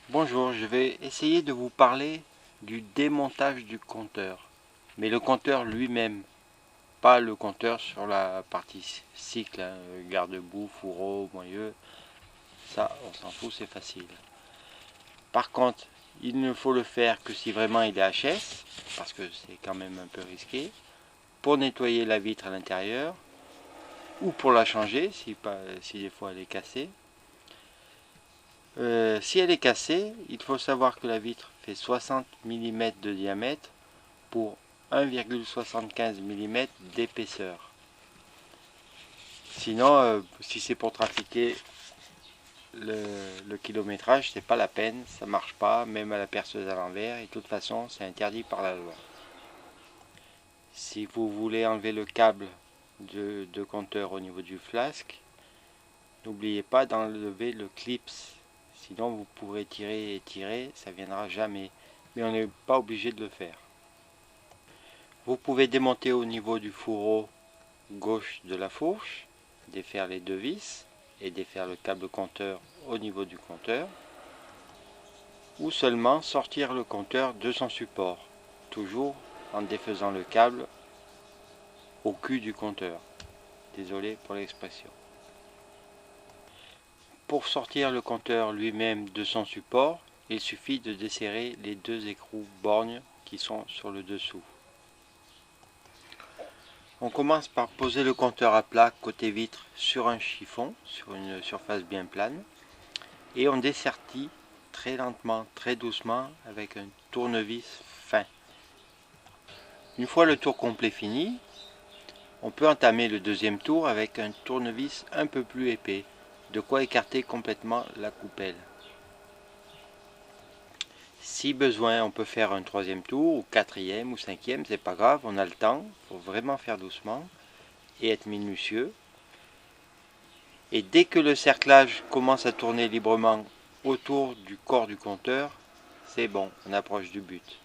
Bonjour, je vais essayer de vous parler du démontage du compteur. Mais le compteur lui-même, pas le compteur sur la partie cycle, hein, garde-boue, fourreau, moyeu, ça on s'en fout, c'est facile. Par contre, il ne faut le faire que si vraiment il est HS, parce que c'est quand même un peu risqué, pour nettoyer la vitre à l'intérieur, ou pour la changer si des fois elle est cassée. Si elle est cassée, il faut savoir que la vitre fait 60 mm de diamètre pour 1,75 mm d'épaisseur. Sinon, si c'est pour trafiquer le kilométrage, c'est pas la peine, ça marche pas, même à la perceuse à l'envers, et de toute façon, c'est interdit par la loi. Si vous voulez enlever le câble de compteur au niveau du flasque, n'oubliez pas d'enlever le clips, sinon vous pourrez tirer et tirer, ça viendra jamais, mais on n'est pas obligé de le faire. Vous pouvez démonter au niveau du fourreau gauche de la fourche, défaire les deux vis et défaire le câble compteur au niveau du compteur, ou seulement sortir le compteur de son support, toujours en défaisant le câble au cul du compteur. Désolé pour l'expression. Pour sortir le compteur lui-même de son support, il suffit de desserrer les deux écrous borgnes qui sont sur le dessous. On commence par poser le compteur à plat côté vitre sur un chiffon, sur une surface bien plane, et on dessertit très lentement, très doucement avec un tournevis fin. Une fois le tour complet fini, on peut entamer le deuxième tour avec un tournevis un peu plus épais, de quoi écarter complètement la coupelle. Si besoin, on peut faire un troisième tour, ou quatrième, ou cinquième, c'est pas grave, on a le temps, il faut vraiment faire doucement et être minutieux. Et dès que le cerclage commence à tourner librement autour du corps du compteur, c'est bon, on approche du but.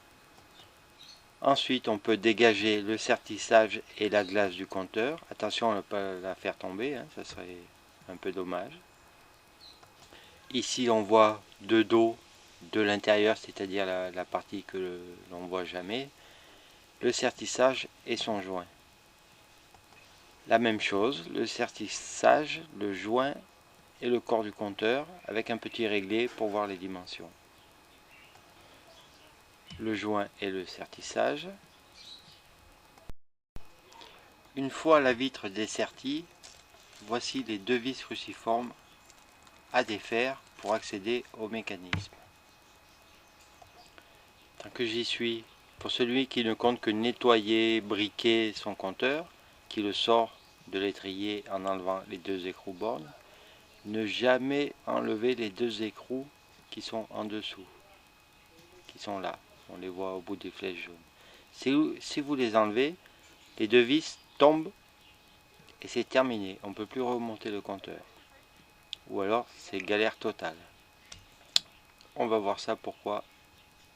Ensuite, on peut dégager le sertissage et la glace du compteur. Attention à ne pas la faire tomber, hein, ça serait un peu dommage. Ici, on voit de dos, de l'intérieur, c'est-à-dire la partie que l'on ne voit jamais, le sertissage et son joint. La même chose, le sertissage, le joint et le corps du compteur avec un petit réglé pour voir les dimensions. Le joint et le sertissage. Une fois la vitre dessertie, voici les deux vis cruciformes à défaire pour accéder au mécanisme. Tant que j'y suis, pour celui qui ne compte que nettoyer, briquer son compteur, qui le sort de l'étrier en enlevant les deux écrous bornes, ne jamais enlever les deux écrous qui sont en dessous, qui sont là, on les voit au bout des flèches jaunes. Si vous les enlevez, les deux vis tombent et c'est terminé, on ne peut plus remonter le compteur. Ou alors c'est galère totale. On va voir ça pourquoi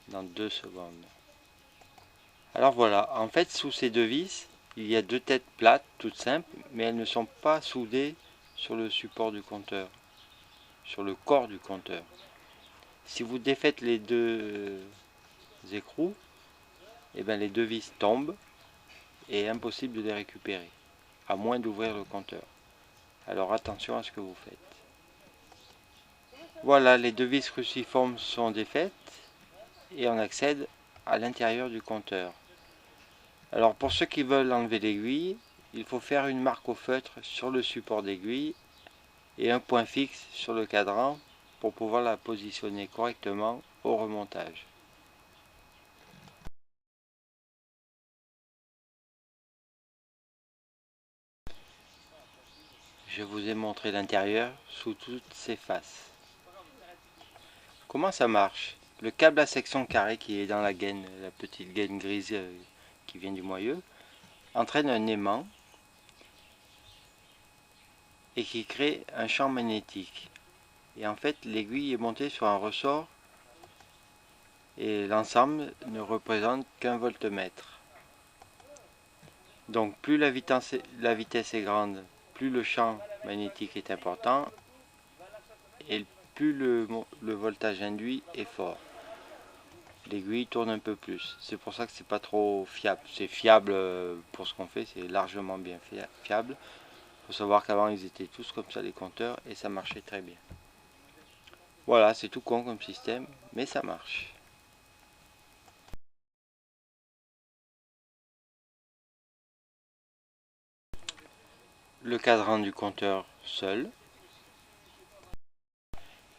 dans 2 secondes. Alors voilà, en fait sous ces deux vis, il y a deux têtes plates, toutes simples, mais elles ne sont pas soudées sur le support du compteur, sur le corps du compteur. Si vous défaites les deux écrous, et bien les deux vis tombent et impossible de les récupérer, à moins d'ouvrir le compteur. Alors attention à ce que vous faites. Voilà, les deux vis cruciformes sont défaites et on accède à l'intérieur du compteur. Alors pour ceux qui veulent enlever l'aiguille, il faut faire une marque au feutre sur le support d'aiguille et un point fixe sur le cadran pour pouvoir la positionner correctement au remontage. Je vous ai montré l'intérieur sous toutes ses faces. Comment ça marche? Le câble à section carrée qui est dans la gaine, la petite gaine grise qui vient du moyeu, entraîne un aimant et qui crée un champ magnétique. Et en fait, l'aiguille est montée sur un ressort et l'ensemble ne représente qu'un voltmètre. Donc plus la vitesse est grande, plus le champ magnétique est important et plus plus le voltage induit est fort. L'aiguille tourne un peu plus. C'est pour ça que c'est pas trop fiable. C'est fiable pour ce qu'on fait, c'est largement bien fiable. Il faut savoir qu'avant ils étaient tous comme ça les compteurs et ça marchait très bien. Voilà, c'est tout con comme système, mais ça marche. Le cadran du compteur seul.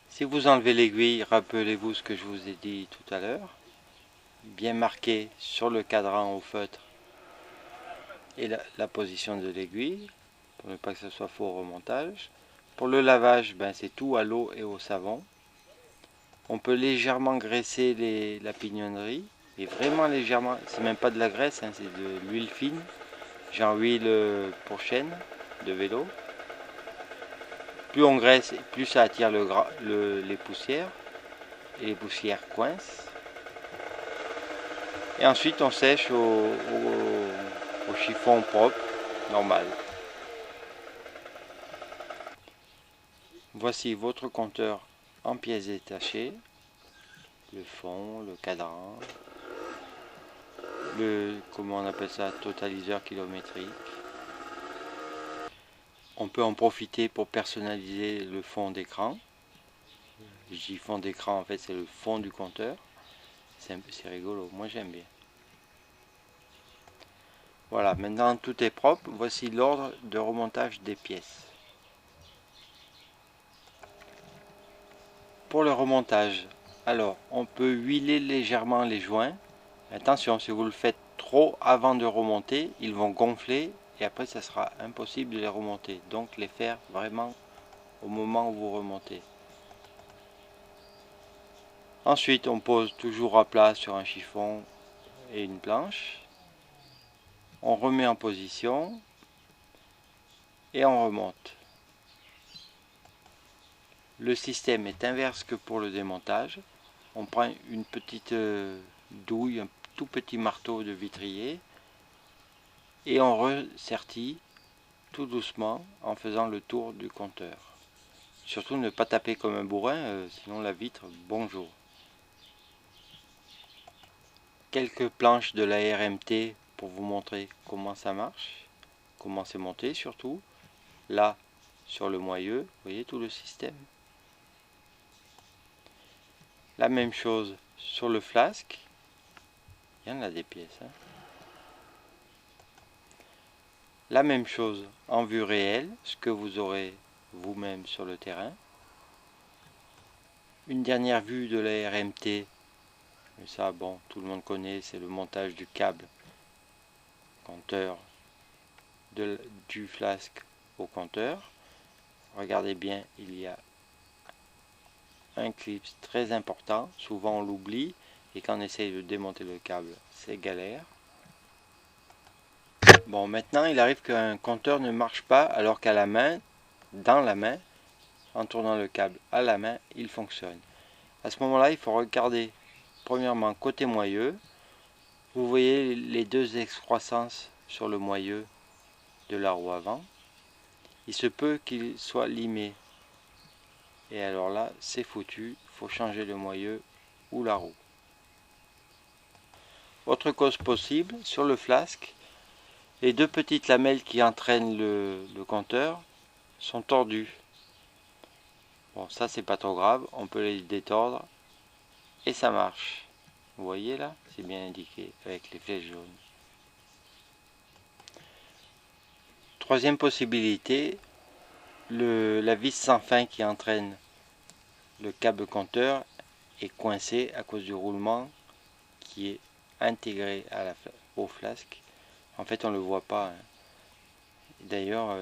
Si vous enlevez l'aiguille, rappelez-vous ce que je vous ai dit tout à l'heure. Bien marqué sur le cadran au feutre et la position de l'aiguille, pour ne pas que ce soit faux au remontage. Pour le lavage, ben, c'est tout à l'eau et au savon. On peut légèrement graisser la pignonnerie, et vraiment légèrement, c'est même pas de la graisse, hein, c'est de l'huile fine, genre huile pour chaîne de vélo. Plus on graisse, plus ça attire les poussières, et les poussières coincent. Et ensuite on sèche au chiffon propre, normal. Voici votre compteur en pièces détachées, le fond, le cadran, comment on appelle ça, totaliseur kilométrique. On peut en profiter pour personnaliser le fond d'écran. Je dis fond d'écran, en fait c'est le fond du compteur. C'est rigolo, moi j'aime bien. Voilà, maintenant tout est propre. Voici l'ordre de remontage des pièces. Pour le remontage, alors on peut huiler légèrement les joints. Attention, si vous le faites trop avant de remonter, ils vont gonfler et après ça sera impossible de les remonter. Donc les faire vraiment au moment où vous remontez. Ensuite, on pose toujours à plat sur un chiffon et une planche. On remet en position et on remonte. Le système est inverse que pour le démontage. On prend une petite douille, un tout petit marteau de vitrier et on ressertit tout doucement en faisant le tour du compteur. Surtout ne pas taper comme un bourrin, sinon la vitre, bonjour. Quelques planches de la RMT pour vous montrer comment ça marche, comment c'est monté surtout. Là, sur le moyeu, vous voyez tout le système. La même chose sur le flasque. Il y en a des pièces. Hein. La même chose en vue réelle, ce que vous aurez vous-même sur le terrain. Une dernière vue de la RMT. Mais ça, bon, tout le monde connaît, c'est le montage du câble compteur du flasque au compteur. Regardez bien, il y a un clip très important, souvent on l'oublie, et quand on essaye de démonter le câble, c'est galère. Bon, maintenant il arrive qu'un compteur ne marche pas, alors qu'à la main, dans la main, en tournant le câble à la main, il fonctionne. À ce moment-là, il faut regarder, premièrement, côté moyeu. Vous voyez les deux excroissances sur le moyeu de la roue avant. Il se peut qu'il soit limé. Et alors là, c'est foutu, il faut changer le moyeu ou la roue. Autre cause possible, sur le flasque, les deux petites lamelles qui entraînent le compteur sont tordues. Bon, ça c'est pas trop grave, on peut les détordre et ça marche. Vous voyez là, c'est bien indiqué avec les flèches jaunes. Troisième possibilité, la vis sans fin qui entraîne le câble compteur est coincé à cause du roulement qui est intégré au flasque. En fait, on ne le voit pas. Hein. D'ailleurs,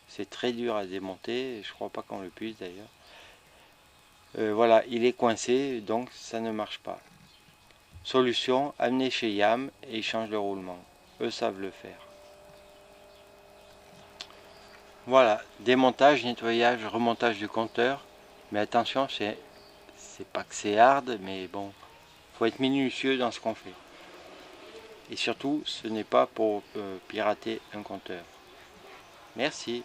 c'est très dur à démonter. Je crois pas qu'on le puisse d'ailleurs. Voilà, il est coincé, donc ça ne marche pas. Solution, amenez chez YAM et ils changent le roulement. Eux savent le faire. Voilà, démontage, nettoyage, remontage du compteur. Mais attention, c'est pas que c'est hard, mais bon, faut être minutieux dans ce qu'on fait. Et surtout, ce n'est pas pour pirater un compteur. Merci.